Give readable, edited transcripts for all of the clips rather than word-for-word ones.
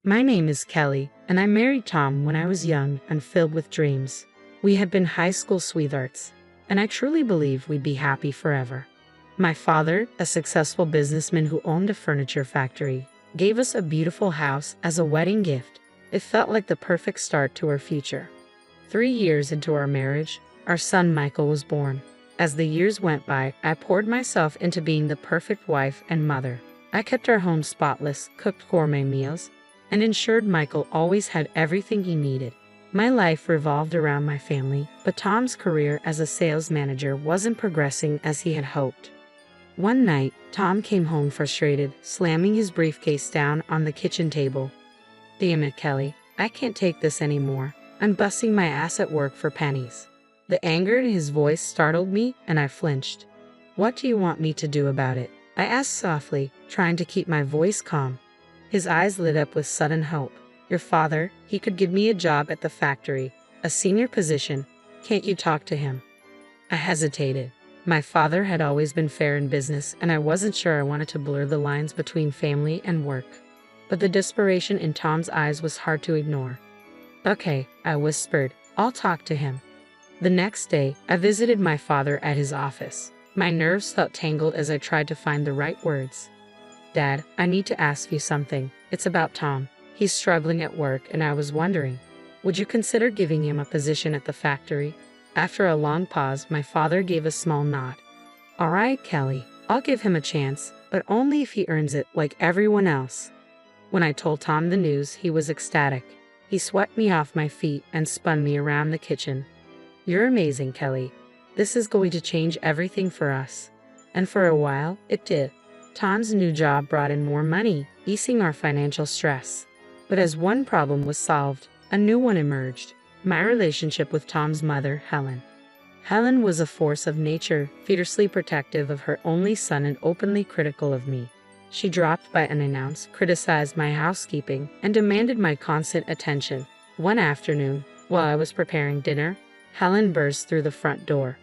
My name is Kelly, and I married Tom when I was young and filled with dreams. We had been high school sweethearts, and I truly believed we'd be happy forever. My father, a successful businessman who owned a furniture factory, gave us a beautiful house as a wedding gift. It felt like the perfect start to our future. 3 years into our marriage, our son Michael was born. As the years went by, I poured myself into being the perfect wife and mother. I kept our home spotless, cooked gourmet meals, and ensured Michael always had everything he needed. My life revolved around my family, but Tom's career as a sales manager wasn't progressing as he had hoped. One night, Tom came home frustrated, slamming his briefcase down on the kitchen table. "Damn it, Kelly, I can't take this anymore. I'm busting my ass at work for pennies." The anger in his voice startled me, and I flinched. "What do you want me to do about it?" I asked softly, trying to keep my voice calm. His eyes lit up with sudden hope. "Your father, he could give me a job at the factory, a senior position. Can't you talk to him?" I hesitated. My father had always been fair in business, and I wasn't sure I wanted to blur the lines between family and work. But the desperation in Tom's eyes was hard to ignore. "Okay," I whispered, "I'll talk to him." The next day, I visited my father at his office. My nerves felt tangled as I tried to find the right words. "Dad, I need to ask you something. It's about Tom. He's struggling at work, and I was wondering, would you consider giving him a position at the factory?" After a long pause, my father gave a small nod. "All right, Kelly, I'll give him a chance, but only if he earns it like everyone else." When I told Tom the news, he was ecstatic. He swept me off my feet and spun me around the kitchen. "You're amazing, Kelly. This is going to change everything for us." And for a while, it did. Tom's new job brought in more money, easing our financial stress. But as one problem was solved, a new one emerged: my relationship with Tom's mother, Helen. Helen was a force of nature, fiercely protective of her only son and openly critical of me. She dropped by unannounced, criticized my housekeeping, and demanded my constant attention. One afternoon, while I was preparing dinner, Helen burst through the front door.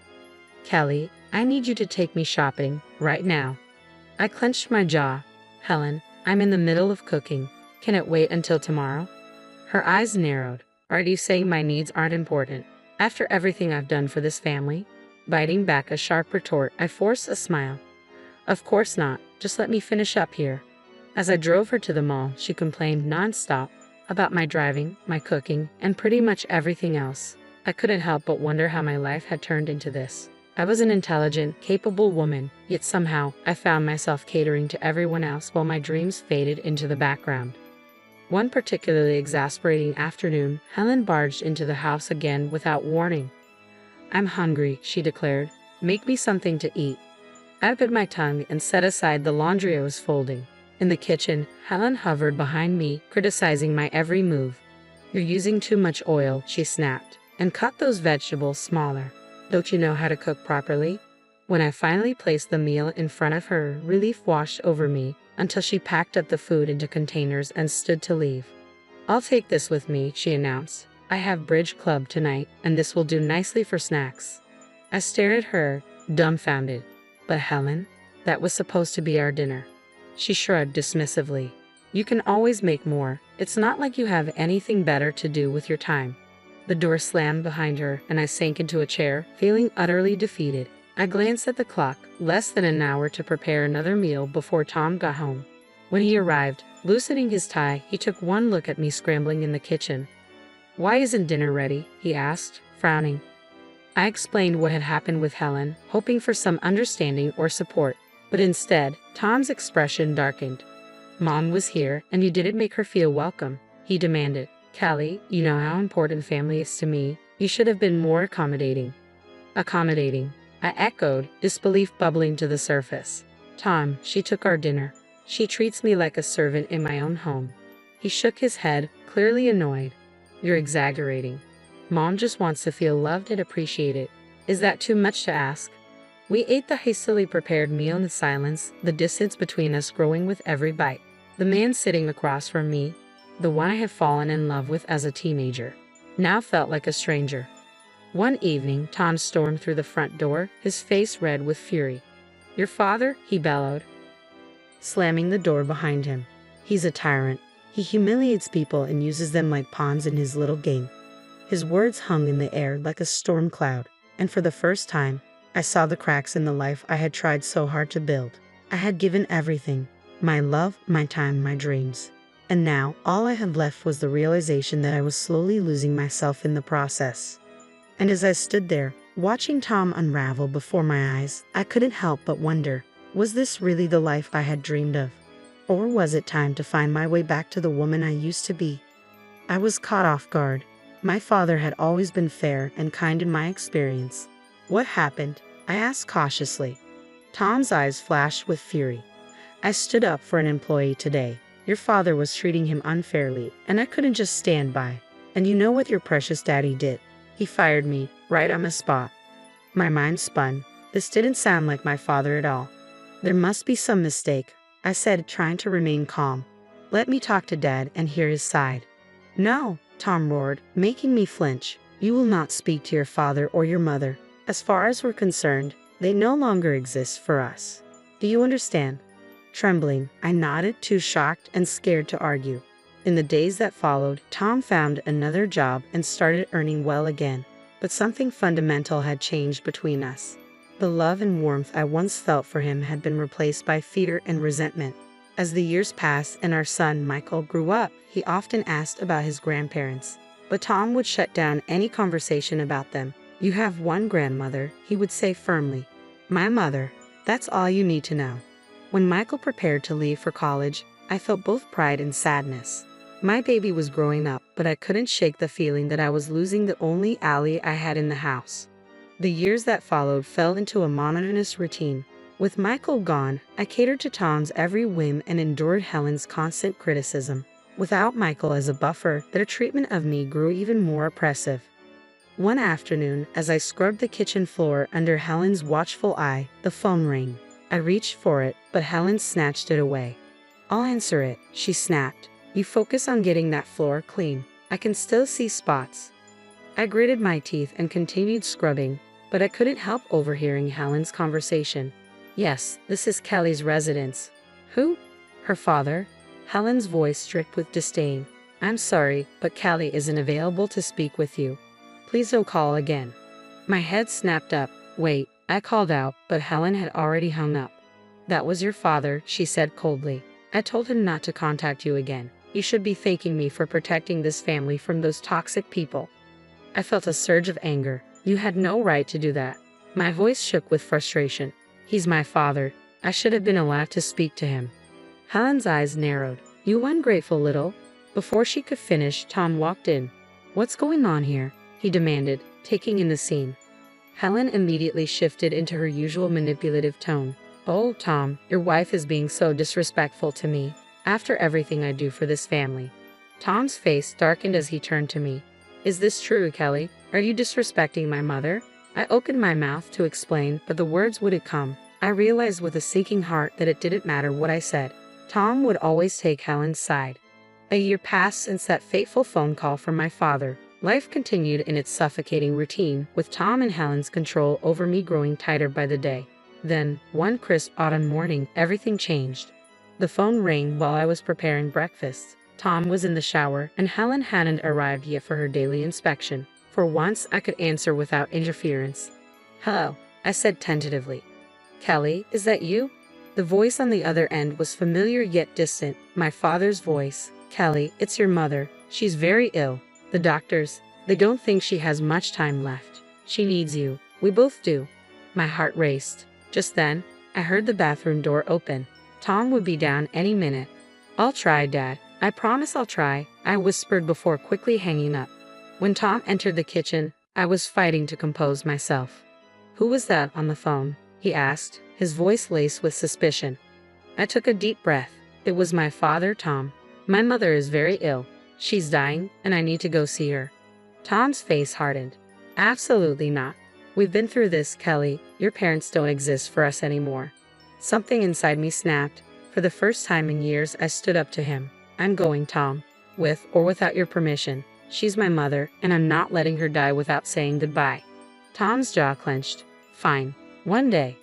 "Kelly, I need you to take me shopping, right now." I clenched my jaw. "Helen, I'm in the middle of cooking. Can it wait until tomorrow?" Her eyes narrowed. "Are you saying my needs aren't important, after everything I've done for this family?" Biting back a sharp retort, I forced a smile. "Of course not. Just let me finish up here." As I drove her to the mall, she complained nonstop about my driving, my cooking, and pretty much everything else. I couldn't help but wonder how my life had turned into this. I was an intelligent, capable woman, yet somehow I found myself catering to everyone else while my dreams faded into the background. One particularly exasperating afternoon, Helen barged into the house again without warning. "I'm hungry," she declared. "Make me something to eat." I bit my tongue and set aside the laundry I was folding. In the kitchen, Helen hovered behind me, criticizing my every move. "You're using too much oil," she snapped, "and cut those vegetables smaller. Don't you know how to cook properly?" When I finally placed the meal in front of her, relief washed over me until she packed up the food into containers and stood to leave. "I'll take this with me," she announced. "I have bridge club tonight, and this will do nicely for snacks." I stared at her, dumbfounded. "But Helen, that was supposed to be our dinner." She shrugged dismissively. "You can always make more. It's not like you have anything better to do with your time." The door slammed behind her, and I sank into a chair, feeling utterly defeated. I glanced at the clock, less than an hour to prepare another meal before Tom got home. When he arrived, loosening his tie, he took one look at me scrambling in the kitchen. "Why isn't dinner ready?" he asked, frowning. I explained what had happened with Helen, hoping for some understanding or support, but instead, Tom's expression darkened. "Mom was here, and you didn't make her feel welcome," he demanded. "Kelly, you know how important family is to me. You should have been more accommodating." "Accommodating?" I echoed, disbelief bubbling to the surface. "Tom, she took our dinner. She treats me like a servant in my own home." He shook his head, clearly annoyed. "You're exaggerating. Mom just wants to feel loved and appreciated. Is that too much to ask?" We ate the hastily prepared meal in silence, the distance between us growing with every bite. The man sitting across from me, the one I had fallen in love with as a teenager, now felt like a stranger. One evening, Tom stormed through the front door, his face red with fury. "Your father?" he bellowed, slamming the door behind him. "He's a tyrant. He humiliates people and uses them like pawns in his little game. His words hung in the air like a storm cloud, and for the first time, I saw the cracks in the life I had tried so hard to build. I had given everything, my love, my time, my dreams. And now, all I had left was the realization that I was slowly losing myself in the process. And as I stood there, watching Tom unravel before my eyes, I couldn't help but wonder, was this really the life I had dreamed of? Or was it time to find my way back to the woman I used to be? I was caught off guard. My father had always been fair and kind in my experience. What happened? I asked cautiously. Tom's eyes flashed with fury. I stood up for an employee today. Your father was treating him unfairly, and I couldn't just stand by. And you know what your precious daddy did? He fired me, right on the spot. My mind spun. This didn't sound like my father at all. There must be some mistake, I said, trying to remain calm. Let me talk to Dad and hear his side. No, Tom roared, making me flinch. You will not speak to your father or your mother. As far as we're concerned, they no longer exist for us. Do you understand? Trembling, I nodded, too shocked and scared to argue. In the days that followed, Tom found another job and started earning well again. But something fundamental had changed between us. The love and warmth I once felt for him had been replaced by fear and resentment. As the years passed and our son, Michael, grew up, he often asked about his grandparents. But Tom would shut down any conversation about them. You have one grandmother, he would say firmly. My mother. That's all you need to know. When Michael prepared to leave for college, I felt both pride and sadness. My baby was growing up, but I couldn't shake the feeling that I was losing the only ally I had in the house. The years that followed fell into a monotonous routine. With Michael gone, I catered to Tom's every whim and endured Helen's constant criticism. Without Michael as a buffer, their treatment of me grew even more oppressive. One afternoon, as I scrubbed the kitchen floor under Helen's watchful eye, the phone rang. I reached for it, but Helen snatched it away. I'll answer it, she snapped. You focus on getting that floor clean. I can still see spots. I gritted my teeth and continued scrubbing, but I couldn't help overhearing Helen's conversation. Yes, this is Kelly's residence. Who? Her father? Helen's voice stripped with disdain. I'm sorry, but Kelly isn't available to speak with you. Please don't call again. My head snapped up. Wait, I called out, but Helen had already hung up. That was your father, she said coldly. I told him not to contact you again. You should be thanking me for protecting this family from those toxic people. I felt a surge of anger. You had no right to do that. My voice shook with frustration. He's my father. I should have been allowed to speak to him. Helen's eyes narrowed. You ungrateful little. Before she could finish, Tom walked in. What's going on here? He demanded, taking in the scene. Helen immediately shifted into her usual manipulative tone. Oh, Tom, your wife is being so disrespectful to me, after everything I do for this family. Tom's face darkened as he turned to me. Is this true, Kelly? Are you disrespecting my mother? I opened my mouth to explain, but the words wouldn't come. I realized with a sinking heart that it didn't matter what I said. Tom would always take Helen's side. A year passed since that fateful phone call from my father. Life continued in its suffocating routine, with Tom and Helen's control over me growing tighter by the day. Then, one crisp autumn morning, everything changed. The phone rang while I was preparing breakfast. Tom was in the shower, and Helen hadn't arrived yet for her daily inspection. For once, I could answer without interference. Hello, I said tentatively. Kelly, is that you? The voice on the other end was familiar yet distant, my father's voice. Kelly, it's your mother. She's very ill. The doctors, they don't think she has much time left. She needs you. We both do. My heart raced. Just then, I heard the bathroom door open. Tom would be down any minute. I'll try, Dad. I promise I'll try, I whispered before quickly hanging up. When Tom entered the kitchen, I was fighting to compose myself. Who was that on the phone? He asked, his voice laced with suspicion. I took a deep breath. It was my father, Tom. My mother is very ill. She's dying, and I need to go see her. Tom's face hardened. Absolutely not. We've been through this, Kelly. Your parents don't exist for us anymore. Something inside me snapped. For the first time in years, I stood up to him. I'm going, Tom. With or without your permission. She's my mother, and I'm not letting her die without saying goodbye. Tom's jaw clenched. Fine. One day.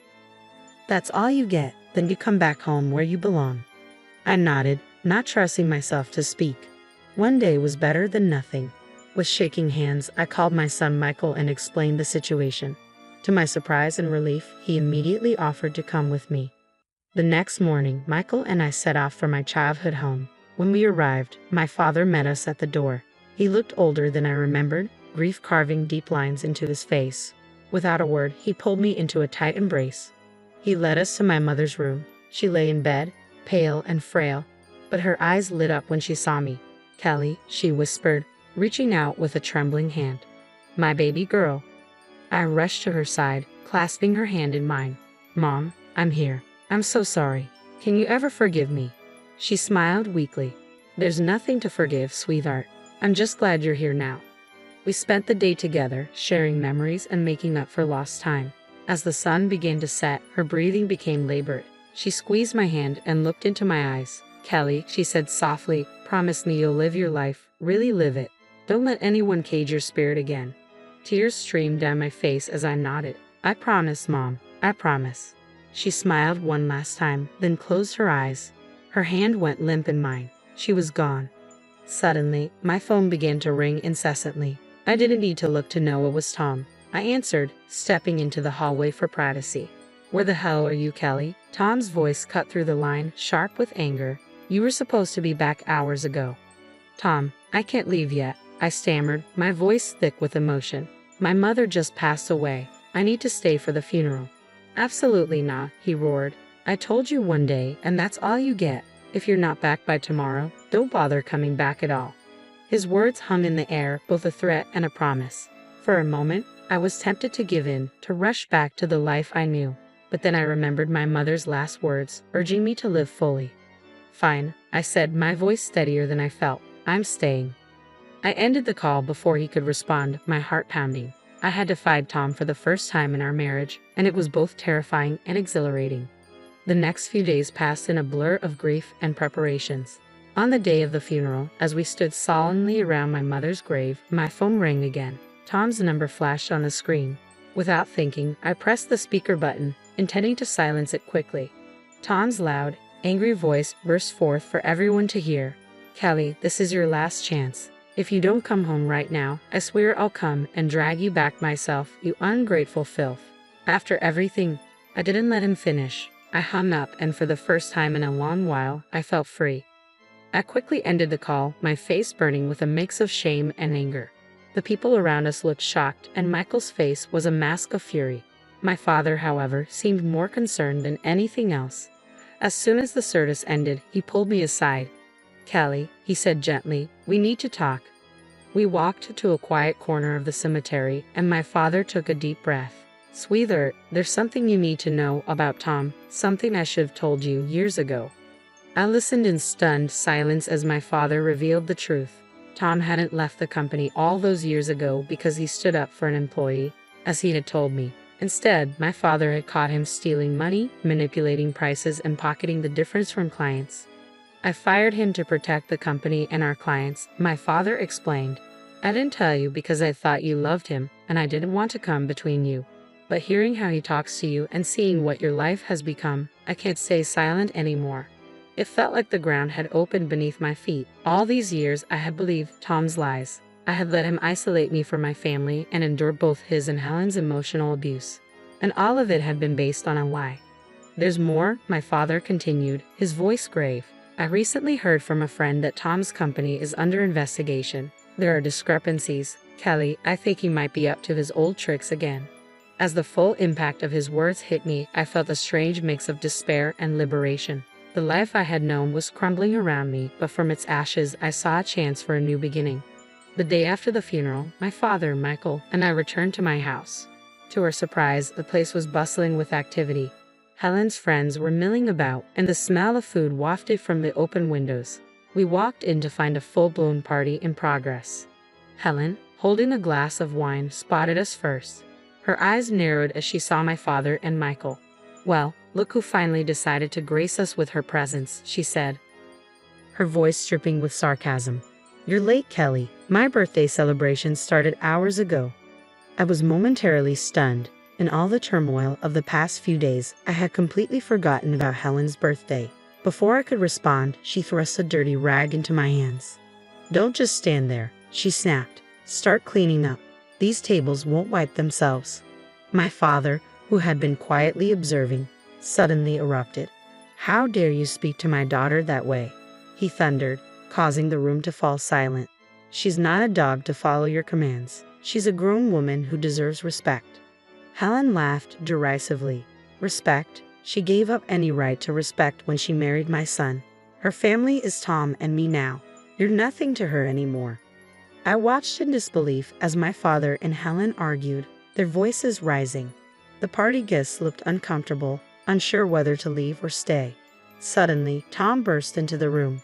That's all you get. Then you come back home where you belong. I nodded, not trusting myself to speak. One day was better than nothing. With shaking hands, I called my son Michael and explained the situation. To my surprise and relief, he immediately offered to come with me. The next morning, Michael and I set off for my childhood home. When we arrived, my father met us at the door. He looked older than I remembered, grief carving deep lines into his face. Without a word, he pulled me into a tight embrace. He led us to my mother's room. She lay in bed, pale and frail, but her eyes lit up when she saw me. "Kelly," she whispered, reaching out with a trembling hand. "My baby girl." I rushed to her side, clasping her hand in mine. "Mom, I'm here. I'm so sorry. Can you ever forgive me?" She smiled weakly. "There's nothing to forgive, sweetheart. I'm just glad you're here now." We spent the day together, sharing memories and making up for lost time. As the sun began to set, her breathing became labored. She squeezed my hand and looked into my eyes. "Kelly," she said softly, "promise me you'll live your life, really live it. Don't let anyone cage your spirit again." Tears streamed down my face as I nodded. "I promise, Mom. I promise." She smiled one last time, then closed her eyes. Her hand went limp in mine. She was gone. Suddenly, my phone began to ring incessantly. I didn't need to look to know it was Tom. I answered, stepping into the hallway for privacy. "Where the hell are you, Kelly?" Tom's voice cut through the line, sharp with anger. "You were supposed to be back hours ago." "Tom, I can't leave yet," I stammered, my voice thick with emotion. "My mother just passed away. I need to stay for the funeral." "Absolutely not," he roared. "I told you one day, and that's all you get. If you're not back by tomorrow, don't bother coming back at all." His words hung in the air, both a threat and a promise. For a moment, I was tempted to give in, to rush back to the life I knew. But then I remembered my mother's last words, urging me to live fully. "Fine," I said, my voice steadier than I felt. "I'm staying." I ended the call before he could respond, my heart pounding. I had defied Tom for the first time in our marriage, and it was both terrifying and exhilarating. The next few days passed in a blur of grief and preparations. On the day of the funeral, as we stood solemnly around my mother's grave, my phone rang again. Tom's number flashed on the screen. Without thinking, I pressed the speaker button, intending to silence it quickly. Tom's loud, angry voice burst forth for everyone to hear. "Kelly, this is your last chance. If you don't come home right now, I swear I'll come and drag you back myself, you ungrateful filth." After everything, I didn't let him finish. I hung up, and for the first time in a long while, I felt free. I quickly ended the call, my face burning with a mix of shame and anger. The people around us looked shocked, and Michael's face was a mask of fury. My father, however, seemed more concerned than anything else. As soon as the service ended, he pulled me aside. "Kelly," he said gently, "we need to talk." We walked to a quiet corner of the cemetery, and my father took a deep breath. "Sweetheart, there's something you need to know about Tom, something I should have told you years ago." I listened in stunned silence as my father revealed the truth. Tom hadn't left the company all those years ago because he stood up for an employee, as he had told me. Instead, my father had caught him stealing money, manipulating prices, and pocketing the difference from clients. "I fired him to protect the company and our clients," my father explained. "I didn't tell you because I thought you loved him, and I didn't want to come between you. But hearing how he talks to you and seeing what your life has become, I can't stay silent anymore." It felt like the ground had opened beneath my feet. All these years, I had believed Tom's lies. I had let him isolate me from my family and endure both his and Helen's emotional abuse. And all of it had been based on a lie. "There's more," my father continued, his voice grave. "I recently heard from a friend that Tom's company is under investigation. There are discrepancies. Kelly, I think he might be up to his old tricks again." As the full impact of his words hit me, I felt a strange mix of despair and liberation. The life I had known was crumbling around me, but from its ashes I saw a chance for a new beginning. The day after the funeral, my father, Michael, and I returned to my house. To our surprise, the place was bustling with activity. Helen's friends were milling about, and the smell of food wafted from the open windows. We walked in to find a full-blown party in progress. Helen, holding a glass of wine, spotted us first. Her eyes narrowed as she saw my father and Michael. "Well, look who finally decided to grace us with her presence," she said, her voice dripping with sarcasm. "You're late, Kelly. My birthday celebration started hours ago." I was momentarily stunned. In all the turmoil of the past few days, I had completely forgotten about Helen's birthday. Before I could respond, she thrust a dirty rag into my hands. "Don't just stand there," she snapped. "Start cleaning up. These tables won't wipe themselves." My father, who had been quietly observing, suddenly erupted. "How dare you speak to my daughter that way?" he thundered, causing the room to fall silent. "She's not a dog to follow your commands. She's a grown woman who deserves respect." Helen laughed derisively. "Respect? She gave up any right to respect when she married my son. Her family is Tom and me now. You're nothing to her anymore." I watched in disbelief as my father and Helen argued, their voices rising. The party guests looked uncomfortable, unsure whether to leave or stay. Suddenly, Tom burst into the room.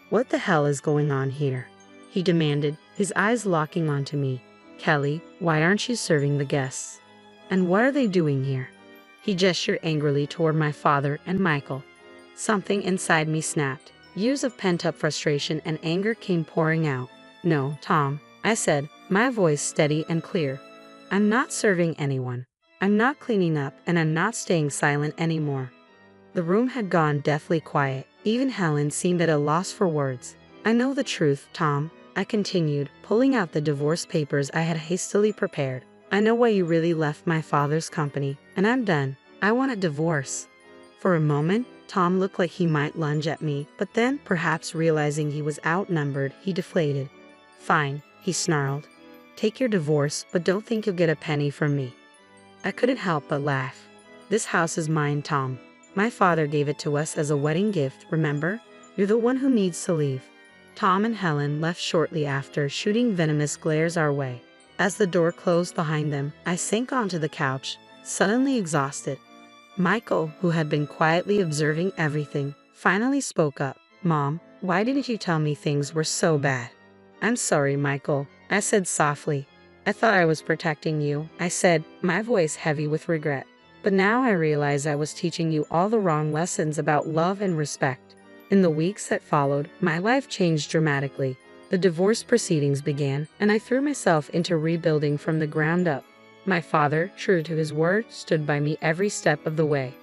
"What the hell is going on here?" he demanded, his eyes locking onto me. "Kelly, why aren't you serving the guests? And what are they doing here?" He gestured angrily toward my father and Michael. Something inside me snapped. Years of pent-up frustration and anger came pouring out. "No, Tom," I said, my voice steady and clear. "I'm not serving anyone. I'm not cleaning up, and I'm not staying silent anymore." The room had gone deathly quiet. Even Helen seemed at a loss for words. "I know the truth, Tom," I continued, pulling out the divorce papers I had hastily prepared. "I know why you really left my father's company, and I'm done. I want a divorce." For a moment, Tom looked like he might lunge at me, but then, perhaps realizing he was outnumbered, he deflated. "Fine," he snarled. "Take your divorce, but don't think you'll get a penny from me." I couldn't help but laugh. "This house is mine, Tom. My father gave it to us as a wedding gift, remember? You're the one who needs to leave." Tom and Helen left shortly after, shooting venomous glares our way. As the door closed behind them, I sank onto the couch, suddenly exhausted. Michael, who had been quietly observing everything, finally spoke up. "Mom, why didn't you tell me things were so bad?" "I'm sorry, Michael," I said softly. "I thought I was protecting you," I said, my voice heavy with regret. "But now I realize I was teaching you all the wrong lessons about love and respect." In the weeks that followed, my life changed dramatically. The divorce proceedings began, and I threw myself into rebuilding from the ground up. My father, true to his word, stood by me every step of the way.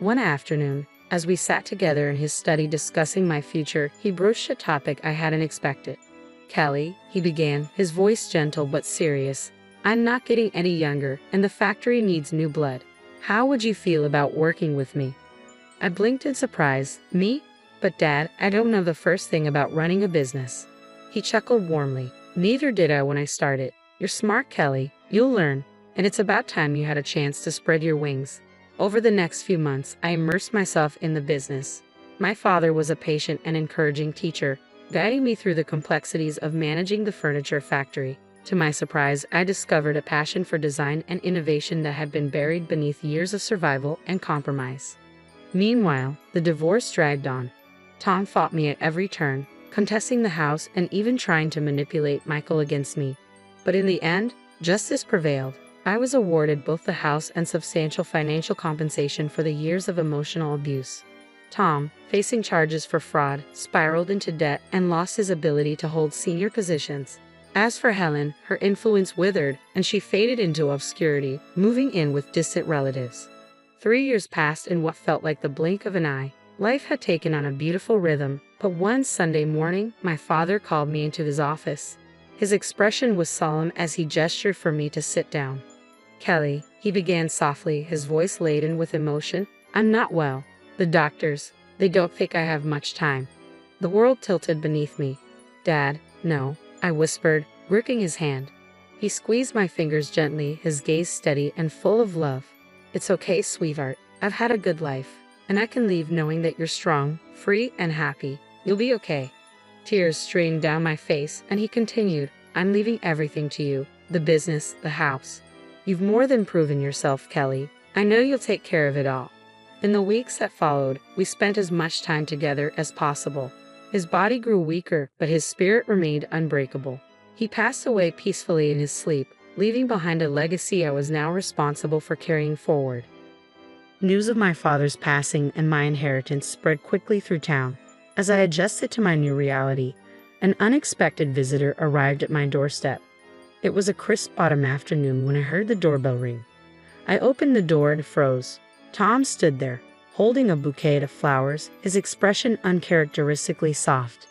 One afternoon, as we sat together in his study discussing my future, he broached a topic I hadn't expected. "Kelly," he began, his voice gentle but serious, "I'm not getting any younger, and the factory needs new blood. How would you feel about working with me?" I blinked in surprise. "Me? But Dad, I don't know the first thing about running a business." He chuckled warmly. "Neither did I when I started. You're smart, Kelly. You'll learn. And it's about time you had a chance to spread your wings." Over the next few months, I immersed myself in the business. My father was a patient and encouraging teacher, guiding me through the complexities of managing the furniture factory. To my surprise, I discovered a passion for design and innovation that had been buried beneath years of survival and compromise. Meanwhile, the divorce dragged on. Tom fought me at every turn, contesting the house and even trying to manipulate Michael against me. But in the end, justice prevailed. I was awarded both the house and substantial financial compensation for the years of emotional abuse. Tom, facing charges for fraud, spiraled into debt and lost his ability to hold senior positions. As for Helen, her influence withered, and she faded into obscurity, moving in with distant relatives. 3 years passed in what felt like the blink of an eye. Life had taken on a beautiful rhythm, but one Sunday morning, my father called me into his office. His expression was solemn as he gestured for me to sit down. "Kelly," he began softly, his voice laden with emotion, "I'm not well. The doctors, they don't think I have much time." The world tilted beneath me. "Dad, no," I whispered, gripping his hand. He squeezed my fingers gently, his gaze steady and full of love. "It's okay, sweetheart. I've had a good life, and I can leave knowing that you're strong, free, and happy. You'll be okay." Tears streamed down my face, and he continued, "I'm leaving everything to you, the business, the house. You've more than proven yourself, Kelly. I know you'll take care of it all." In the weeks that followed, we spent as much time together as possible. His body grew weaker, but his spirit remained unbreakable. He passed away peacefully in his sleep, leaving behind a legacy I was now responsible for carrying forward. News of my father's passing and my inheritance spread quickly through town. As I adjusted to my new reality, an unexpected visitor arrived at my doorstep. It was a crisp autumn afternoon when I heard the doorbell ring. I opened the door and froze. Tom stood there, holding a bouquet of flowers, his expression uncharacteristically soft.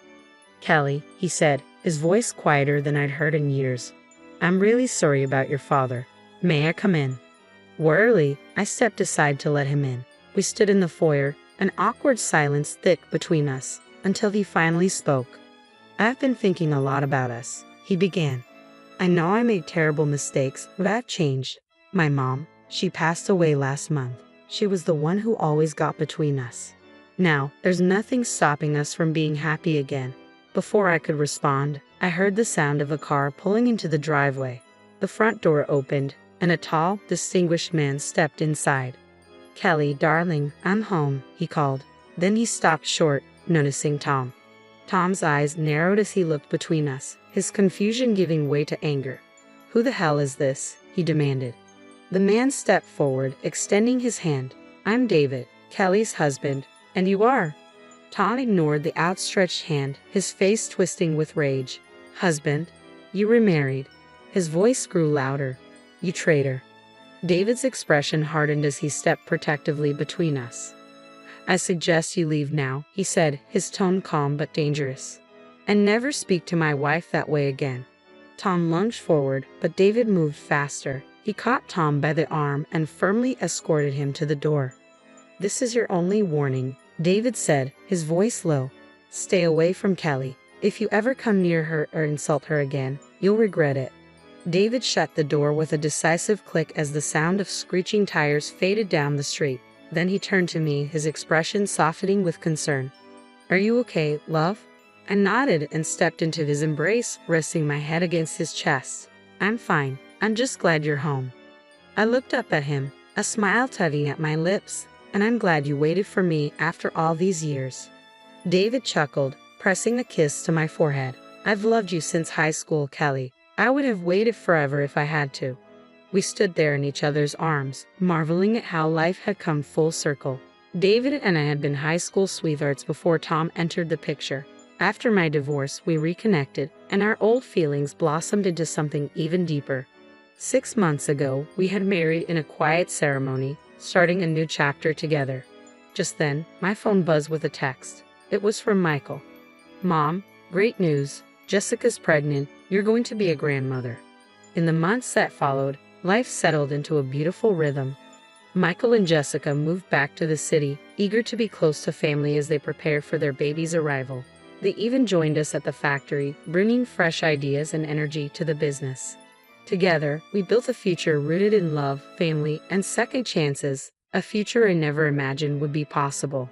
"Kelly," he said, his voice quieter than I'd heard in years. "I'm really sorry about your father. May I come in?" Warily, I stepped aside to let him in. We stood in the foyer, an awkward silence thick between us, until he finally spoke. "I've been thinking a lot about us," he began. "I know I made terrible mistakes, but I've changed. My mom, she passed away last month. She was the one who always got between us. Now, there's nothing stopping us from being happy again." Before I could respond, I heard the sound of a car pulling into the driveway. The front door opened, and a tall, distinguished man stepped inside. "Kelly, darling, I'm home," he called. Then he stopped short, noticing Tom. Tom's eyes narrowed as he looked between us, his confusion giving way to anger. "Who the hell is this?" he demanded. The man stepped forward, extending his hand. "I'm David, Kelly's husband, and you are?" Tom ignored the outstretched hand, his face twisting with rage. "Husband? You remarried." His voice grew louder. "You traitor." David's expression hardened as he stepped protectively between us. "I suggest you leave now," he said, his tone calm but dangerous. "And never speak to my wife that way again." Tom lunged forward, but David moved faster. He caught Tom by the arm and firmly escorted him to the door. "This is your only warning," David said, his voice low. "Stay away from Kelly. If you ever come near her or insult her again, you'll regret it." David shut the door with a decisive click as the sound of screeching tires faded down the street. Then he turned to me, his expression softening with concern. "Are you okay, love?" I nodded and stepped into his embrace, resting my head against his chest. "I'm fine. I'm just glad you're home." I looked up at him, a smile tugging at my lips. "And I'm glad you waited for me after all these years." David chuckled, pressing a kiss to my forehead. "I've loved you since high school, Kelly. I would have waited forever if I had to." We stood there in each other's arms, marveling at how life had come full circle. David and I had been high school sweethearts before Tom entered the picture. After my divorce, we reconnected, and our old feelings blossomed into something even deeper. 6 months ago, we had married in a quiet ceremony, starting a new chapter together. Just then, my phone buzzed with a text. It was from Michael. "Mom, great news. Jessica's pregnant. You're going to be a grandmother." In the months that followed, life settled into a beautiful rhythm. Michael and Jessica moved back to the city, eager to be close to family as they prepared for their baby's arrival. They even joined us at the factory, bringing fresh ideas and energy to the business. Together, we built a future rooted in love, family, and second chances, a future I never imagined would be possible.